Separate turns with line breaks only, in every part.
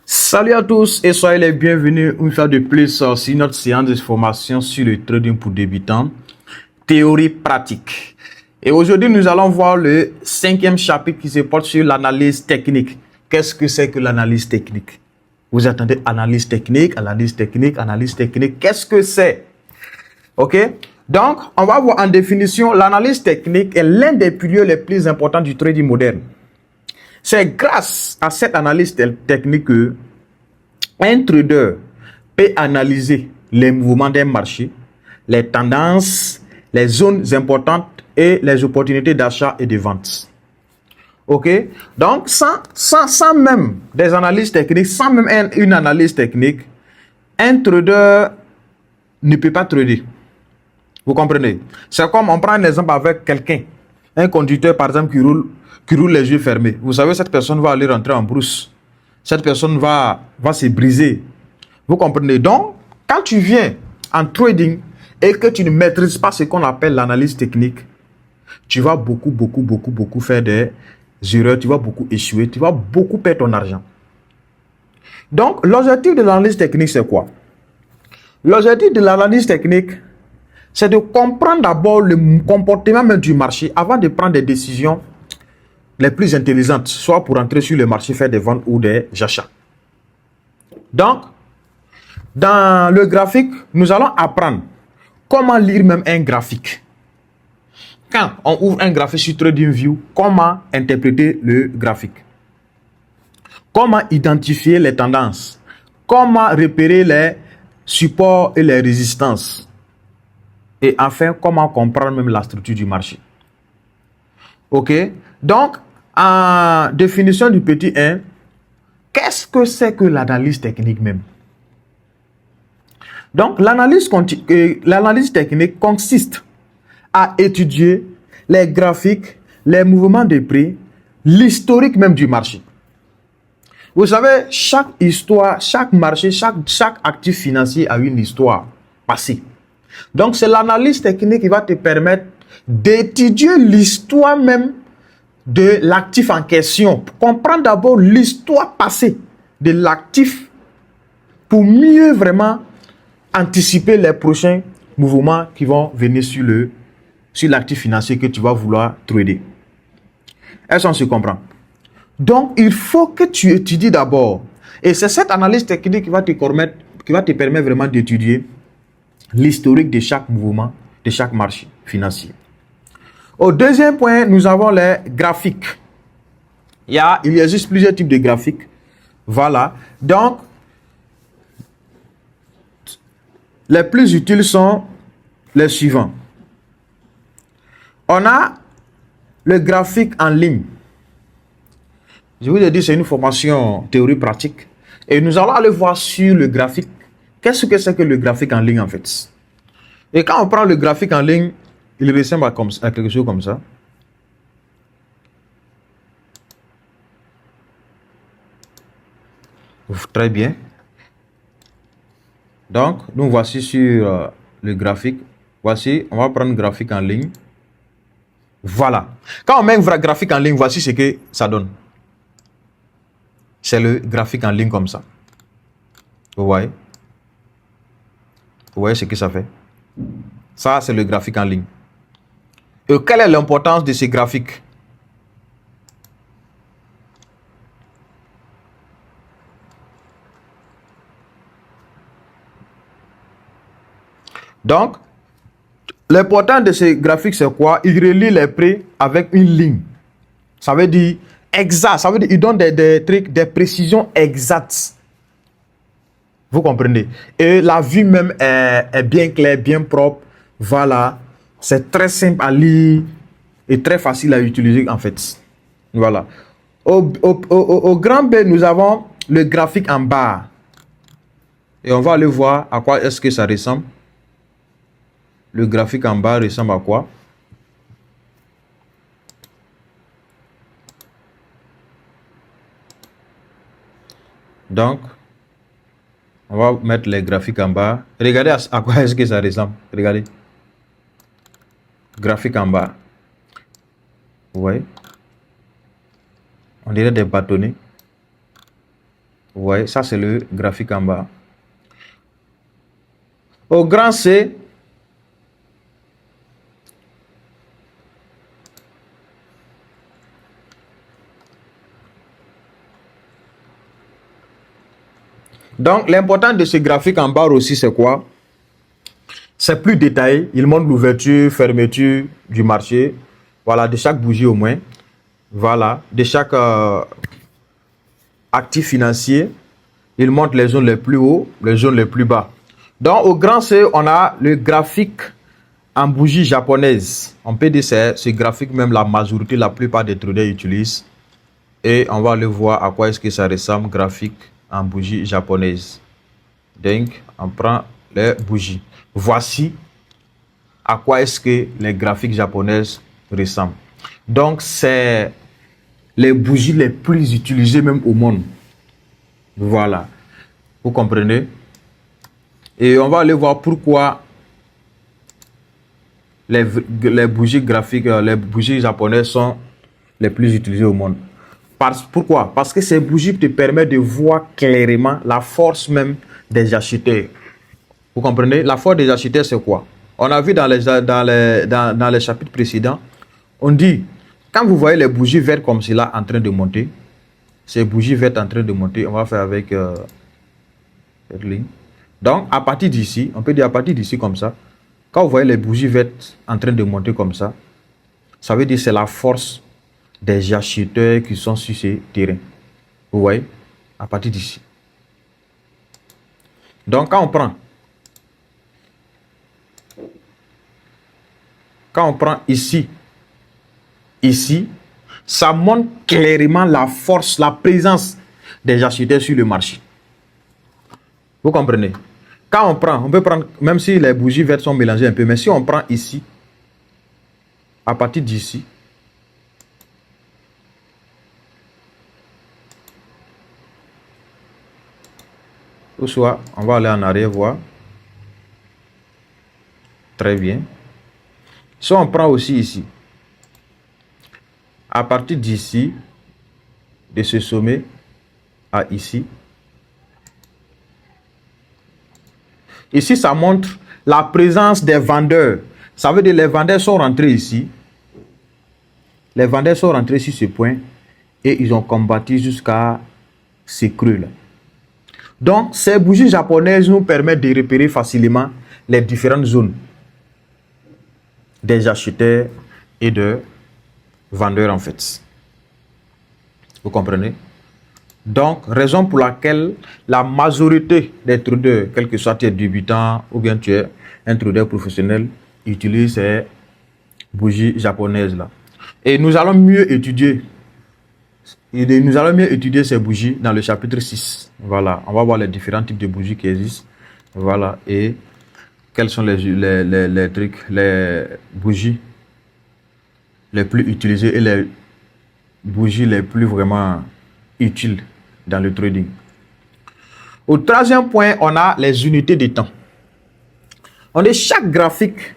Salut à tous et soyez les bienvenus une fois de plus sur notre séance de formation sur le trading pour débutants, théorie pratique. Et aujourd'hui, nous allons voir le 5e chapitre qui se porte sur l'analyse technique. Qu'est-ce que c'est que l'analyse technique? Vous attendez analyse technique, analyse technique, analyse technique. Qu'est-ce que c'est? Ok? Donc, on va voir en définition, l'analyse technique est l'un des piliers les plus importants du trading moderne. C'est grâce à cette analyse technique que un trader peut analyser les mouvements d'un marché, les tendances, les zones importantes et les opportunités d'achat et de vente. Ok? Donc, sans même des analyses techniques, sans même une analyse technique, un trader ne peut pas trader. Vous comprenez? C'est comme on prend un exemple avec quelqu'un, un conducteur par exemple qui roule les yeux fermés. Vous savez, cette personne va aller rentrer en brousse. Cette personne va se briser. Vous comprenez? Donc, quand tu viens en trading et que tu ne maîtrises pas ce qu'on appelle l'analyse technique, tu vas beaucoup faire des erreurs, tu vas beaucoup échouer, tu vas beaucoup perdre ton argent. Donc, l'objectif de l'analyse technique, c'est quoi? L'objectif de l'analyse technique, c'est de comprendre d'abord le comportement même du marché avant de prendre des décisions les plus intelligentes, soit pour entrer sur le marché, faire des ventes ou des achats. Donc, dans le graphique, nous allons apprendre comment lire même un graphique. Quand on ouvre un graphique sur TradingView, comment interpréter le graphique. Comment identifier les tendances. Comment repérer les supports et les résistances. Et enfin, comment comprendre même la structure du marché. Ok? Donc, en définition du petit 1, qu'est-ce que c'est que l'analyse technique même? Donc, l'analyse technique consiste à étudier les graphiques, les mouvements de prix, l'historique même du marché. Vous savez, chaque histoire, chaque marché, chaque actif financier a une histoire passée. Donc, c'est l'analyse technique qui va te permettre d'étudier l'histoire même de l'actif en question. Comprendre d'abord l'histoire passée de l'actif pour mieux vraiment anticiper les prochains mouvements qui vont venir sur l'actif financier que tu vas vouloir trader. Est-ce qu'on se comprend? Donc, il faut que tu étudies d'abord. Et c'est cette analyse technique qui va te permettre vraiment d'étudier l'historique de chaque mouvement, de chaque marché financier. Au deuxième point, nous avons les graphiques. Il existe plusieurs types de graphiques. Voilà. Donc, les plus utiles sont les suivants. On a le graphique en ligne. Je vous ai dit, c'est une formation théorie pratique. Et nous allons aller voir sur le graphique. Qu'est-ce que c'est que le graphique en ligne en fait? Et quand on prend le graphique en ligne, il ressemble à quelque chose comme ça. Très bien. Donc, nous voici sur le graphique. Voici, on va prendre le graphique en ligne. Voilà. Quand on met un graphique en ligne, voici ce que ça donne. C'est le graphique en ligne comme ça. Vous voyez? Vous voyez ce que ça fait? Ça, c'est le graphique en ligne. Et quelle est l'importance de ces graphiques? Donc, l'importance de ces graphiques, c'est quoi? Il relie les prix avec une ligne. Ça veut dire exact. Ça veut dire qu'il donne des trucs, des précisions exactes. Vous comprenez? Et la vue même est bien claire, bien propre. Voilà. C'est très simple à lire et très facile à utiliser en fait. Voilà. Au grand B, nous avons le graphique en bas. Et on va aller voir à quoi est-ce que ça ressemble. Le graphique en bas ressemble à quoi? Donc, on va mettre les graphiques en bas. Regardez à quoi est-ce que ça ressemble. Regardez. Graphique en bas. Vous voyez? On dirait des bâtonnets. Vous voyez, ça c'est le graphique en bas. Au grand C, donc l'important de ce graphique en bas aussi c'est quoi? C'est plus détaillé. Il montre l'ouverture, fermeture du marché. Voilà, de chaque bougie au moins. Voilà, de chaque actif financier. Il montre les zones les plus hauts, les zones les plus bas. Donc, au grand C, on a le graphique en bougie japonaise. On peut dire que ce graphique, même la majorité, la plupart des traders utilisent. Et on va le voir à quoi est-ce que ça ressemble, graphique en bougie japonaise. Donc, on prend les bougies. Voici à quoi est-ce que les graphiques japonaises ressemblent. Donc, c'est les bougies les plus utilisées même au monde. Voilà. Vous comprenez? Et on va aller voir pourquoi les bougies graphiques, les bougies japonaises sont les plus utilisées au monde. Pourquoi? Parce que ces bougies te permettent de voir clairement la force même des acheteurs. Vous comprenez? La force des acheteurs, c'est quoi? On a vu dans les chapitres précédents, on dit, quand vous voyez les bougies vertes comme cela en train de monter, ces bougies vertes en train de monter, on va faire avec cette ligne. Donc, à partir d'ici, on peut dire à partir d'ici comme ça, quand vous voyez les bougies vertes en train de monter comme ça veut dire que c'est la force des acheteurs qui sont sur ces terrains. Vous voyez? À partir d'ici. Donc, quand on prend ici, ça montre clairement la force, la présence des acheteurs sur le marché. Vous comprenez? Quand on prend, on peut prendre, même si les bougies vertes sont mélangées un peu, mais si on prend ici, à partir d'ici, ou soit, on va aller en arrière voir. Très bien. Si on prend aussi ici, à partir d'ici, de ce sommet à ici, ici, ça montre la présence des vendeurs. Ça veut dire que les vendeurs sont rentrés ici. Les vendeurs sont rentrés sur ce point et ils ont combattu jusqu'à ces creux-là. Donc, ces bougies japonaises nous permettent de repérer facilement les différentes zones des acheteurs et de vendeurs en fait. Vous comprenez? Donc, raison pour laquelle la majorité des traders, quel que soit tu es débutant ou bien tu es un trader professionnel, utilisent ces bougies japonaises là. Et nous allons mieux étudier. Ces bougies dans le chapitre 6. Voilà, on va voir les différents types de bougies qui existent. Voilà, et quels sont les trucs, les bougies les plus utilisées et les bougies les plus vraiment utiles dans le trading. Au troisième point, on a les unités de temps. Chaque graphique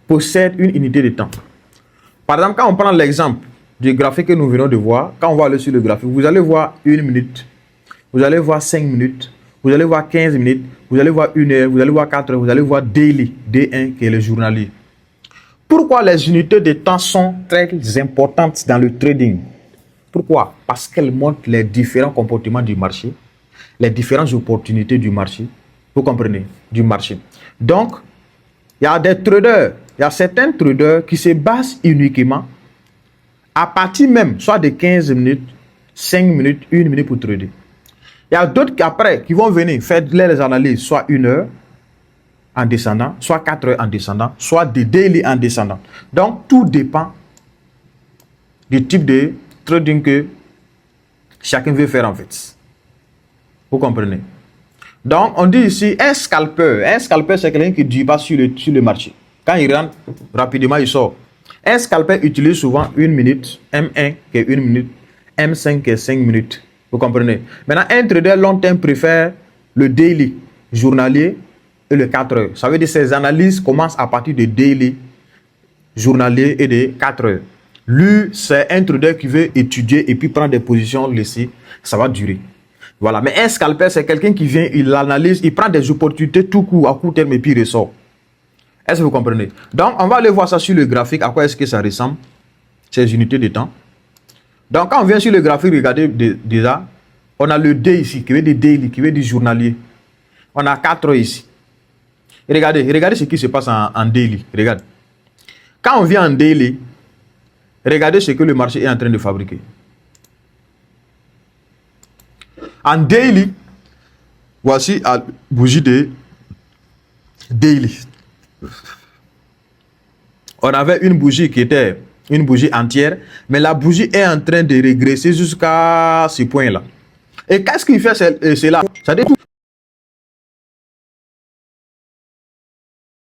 possède une unité de temps. Par exemple, quand on prend l'exemple du graphique que nous venons de voir, quand on va aller sur le graphique, vous allez voir 1 minute, vous allez voir 5 minutes, vous allez voir 15 minutes, vous allez voir 1 heure, vous allez voir 4 heures, vous allez voir daily, D1 qui est le journalier. Pourquoi les unités de temps sont très importantes dans le trading? Pourquoi? Parce qu'elles montrent les différents comportements du marché, les différentes opportunités du marché. Vous comprenez? Du marché. Donc, il y a des traders, il y a certains traders qui se basent uniquement à partir même, soit de 15 minutes, 5 minutes, 1 minute pour trader. Il y a d'autres qui après, qui vont venir faire les analyses, soit 1 heure en descendant, soit 4 heures en descendant, soit des daily en descendant. Donc, tout dépend du type de trading que chacun veut faire en fait. Vous comprenez? Donc, on dit ici, un scalper, c'est quelqu'un qui ne dit pas sur le marché. Quand il rentre, rapidement, il sort. Un scalper utilise souvent 1 minute, M1 qui est 1 minute, M5 qui est 5 minutes. Vous comprenez? Maintenant, un trader long terme préfère le daily, journalier et le 4 heures. Ça veut dire que ces analyses commencent à partir de daily, journalier et de 4 heures. Lui, c'est un trader qui veut étudier et puis prendre des positions laissées. Ça va durer. Voilà. Mais un scalper, c'est quelqu'un qui vient, il analyse, il prend des opportunités tout court, à court terme, et puis il ressort. Est-ce que vous comprenez? Donc, on va aller voir ça sur le graphique. À quoi est-ce que ça ressemble? Ces unités de temps. Donc, quand on vient sur le graphique, regardez déjà, on a le D ici, qui veut dire daily, qui veut dire journalier. On a 4 heures ici. Et regardez ce qui se passe en daily. Regarde. Quand on vient en daily, regardez ce que le marché est en train de fabriquer. En daily, voici la bougie de daily. On avait une bougie qui était une bougie entière, mais la bougie est en train de régresser jusqu'à ce point-là. Et qu'est-ce qui fait cela? Ça dit tout.